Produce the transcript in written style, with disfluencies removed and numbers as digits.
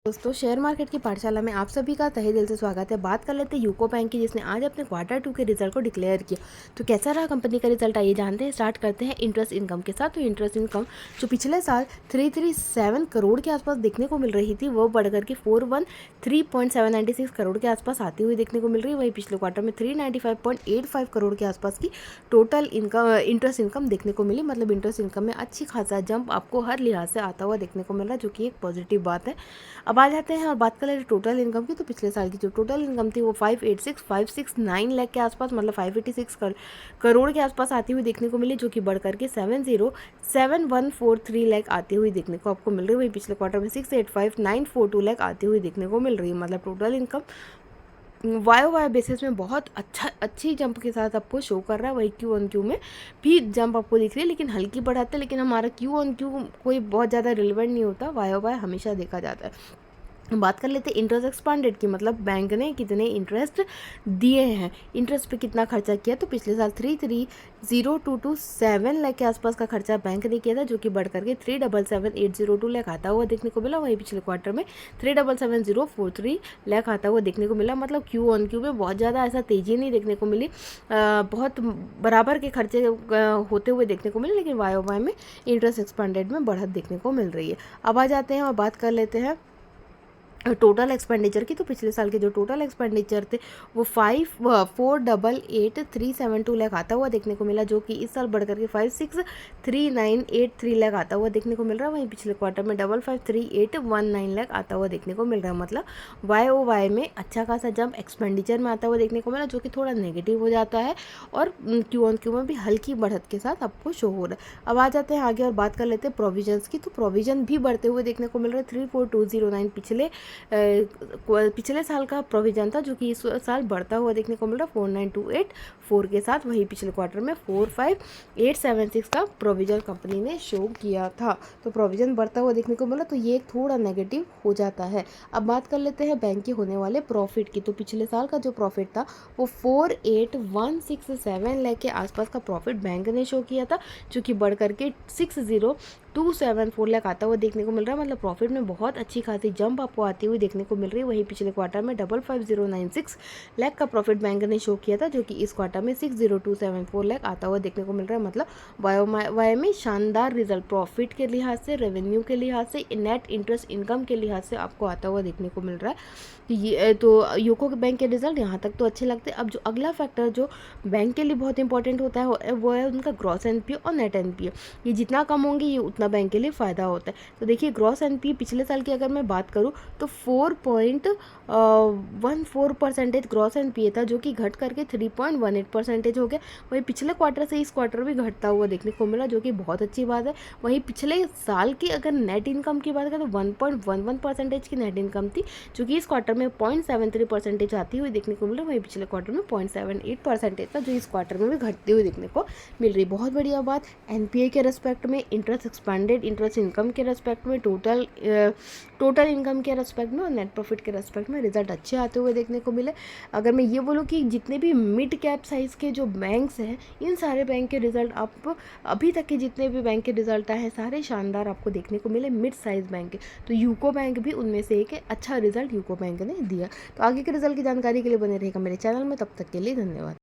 दोस्तों, share market की पाठशाला में आप सभी का तहे दिल से स्वागत है। बात कर लेते हैं यूको बैंक की, जिसने आज अपने क्वार्टर 2 के रिजल्ट को डिक्लेयर किया। तो कैसा रहा कंपनी का रिजल्ट, आइए जानते हैं। स्टार्ट करते हैं इंटरेस्ट इनकम के साथ। तो इंटरेस्ट इनकम जो पिछले साल 337 करोड़ के आसपास देखने को मिल रही थी, वो बढ़कर के 413.796 करोड़ के आसपास आती हुई देखने को मिल रही है। वहीं पिछले क्वार्टर में 395.85 करोड़ के आसपास की टोटल इनकम इंटरेस्ट इनकम देखने को मिली। मतलब इंटरेस्ट इनकम में अच्छी खासा जंप आपको हर लिहाज से आता हुआ देखने को मिल रहा है, जो कि एक पॉजिटिव बात है। अब आ जाते हैं और बात कर लेते हैं टोटल इनकम की। तो पिछले साल की जो टोटल इनकम थी वो 586,569 लाख के आसपास, मतलब 586 करोड़ के आसपास आती हुई देखने को मिली, जो कि बढ़ करके 707143 लाख आती हुई देखने को आपको मिल रही है। वही पिछले क्वार्टर में 685942 लाख आती हुई देखने को मिल रही है। मतलब टोटल इनकम वाई बेसिस में बहुत अच्छी जंप के साथ आपको शो कर रहा है। वही क्यू ऑन क्यू में भी जंप आपको दिख रही है, लेकिन हल्की बढ़ाते हैं। लेकिन हमारा क्यू ऑन क्यू कोई बहुत ज़्यादा रिलेवेंट नहीं होता, वाई हमेशा देखा जाता है। बात कर लेते हैं इंटरेस्ट एक्सपांडेड की, मतलब बैंक ने कितने इंटरेस्ट दिए हैं, इंटरेस्ट पे कितना खर्चा किया। तो पिछले साल 330,227 लाख के आसपास का खर्चा बैंक ने किया था, जो कि बढ़ करके 377,802 लाख आता हुआ देखने को मिला। वहीं पिछले क्वार्टर में 377,043 लाख आता हुआ देखने को मिला। मतलब क्यू ऑन क्यू में बहुत ज़्यादा ऐसा तेज़ी नहीं देखने को मिली, बहुत बराबर के खर्चे होते हुए देखने को मिले, लेकिन वाई में इंटरेस्ट एक्सपांडेड में बढ़त देखने को मिल रही है। अब आ जाते हैं और बात कर लेते हैं टोटल एक्सपेंडिचर की। तो पिछले साल के जो टोटल एक्सपेंडिचर थे वो 488,372 लाख आता हुआ देखने को मिला, जो कि इस साल बढ़ करके 563983 लाख आता हुआ देखने को मिल रहा है। वहीं पिछले क्वार्टर में 553819 लाख आता हुआ देखने को मिल रहा है। मतलब वाई में अच्छा खासा जंप एक्सपेंडिचर में आता हुआ देखने को मिला, जो कि थोड़ा नेगेटिव हो जाता है, और क्यू ऑन क्यू में भी हल्की बढ़त के साथ आपको शो हो रहा है। अब आ जाते हैं आगे और बात कर लेते हैं प्रोविजंस की। तो प्रोविजन भी बढ़ते हुए देखने को मिल रहा है। 34209 पिछले साल का प्रोविजन था, जो कि इस साल बढ़ता हुआ देखने को मिल रहा है 49284 के साथ। वही पिछले क्वार्टर में 45876 का प्रोविजन कंपनी ने शो किया था। तो प्रोविजन बढ़ता हुआ देखने को मिला, तो ये थोड़ा नेगेटिव हो जाता है। अब बात कर लेते हैं बैंक के होने वाले प्रॉफिट की। तो पिछले साल का जो प्रॉफिट था वो 48,167 लाख के आसपास का प्रॉफिट बैंक ने शो किया था, जो कि बढ़ करके 60,274 लाख आता हुआ देखने को मिल रहा है। मतलब प्रॉफिट में बहुत अच्छी खासी जंप आपको आती हुई देखने को मिल रही है। वहीं पिछले क्वार्टर में 55,096 लाख का प्रॉफिट बैंक ने शो किया था, जो कि इस क्वार्टर में 60,274 लाख आता हुआ देखने को मिल रहा है। मतलब वाई में शानदार रिजल्ट प्रॉफिट के लिहाज से, रेवेन्यू के लिहाज से, नेट इंटरेस्ट इनकम के लिहाज से आपको आता हुआ देखने को मिल रहा है। ये तो यूको के बैंक के रिजल्ट यहाँ तक तो अच्छे लगते हैं। अब जो अगला फैक्टर जो बैंक के लिए बहुत इंपॉर्टेंट होता है वो है उनका ग्रॉस एनपीए और नेट एनपीए। ये जितना कम होंगे ये उतना बैंक के लिए फ़ायदा होता है। तो देखिए, ग्रॉस एनपीए पिछले साल की अगर मैं बात करूँ तो 4.14% ग्रॉस एनपीए था, जो कि घट करके 3.18% हो गया। वहीं पिछले क्वार्टर से इस क्वार्टर भी घटता हुआ देखने को मिला, जो कि बहुत अच्छी बात है। वहीं पिछले साल की अगर नेट इनकम की बात करें तो 1.11% की नेट इनकम थी, जो कि इस क्वार्टर में 0.73% आती हुई देखने को मिल रही है। वहीं पिछले क्वार्टर में 0.78% था, जो इस क्वार्टर में भी घटती हुई देखने को मिल रही है। बहुत बढ़िया बात। एनपीए के रेस्पेक्ट में, इंटरेस्ट एक्सपेंडेड इंटरेस्ट इनकम के रेस्पेक्ट में, टोटल इनकम के रेस्पेक्ट में और नेट प्रॉफिट के रेस्पेक्ट में रिजल्ट अच्छे आते हुए देखने को मिले। अगर मैं ये बोलूँ कि जितने भी मिड कैप साइज़ के जो बैंक्स हैं, इन सारे बैंक के रिजल्ट आप अभी तक के जितने भी बैंक के रिजल्ट आए हैं सारे शानदार आपको देखने को मिले, मिड साइज़ बैंक के। तो यूको बैंक भी उनमें से एक है। अच्छा रिजल्ट यूको बैंक ने दिया। तो आगे के रिजल्ट की जानकारी के लिए बने रहेगा मेरे चैनल में। तब तक के लिए धन्यवाद।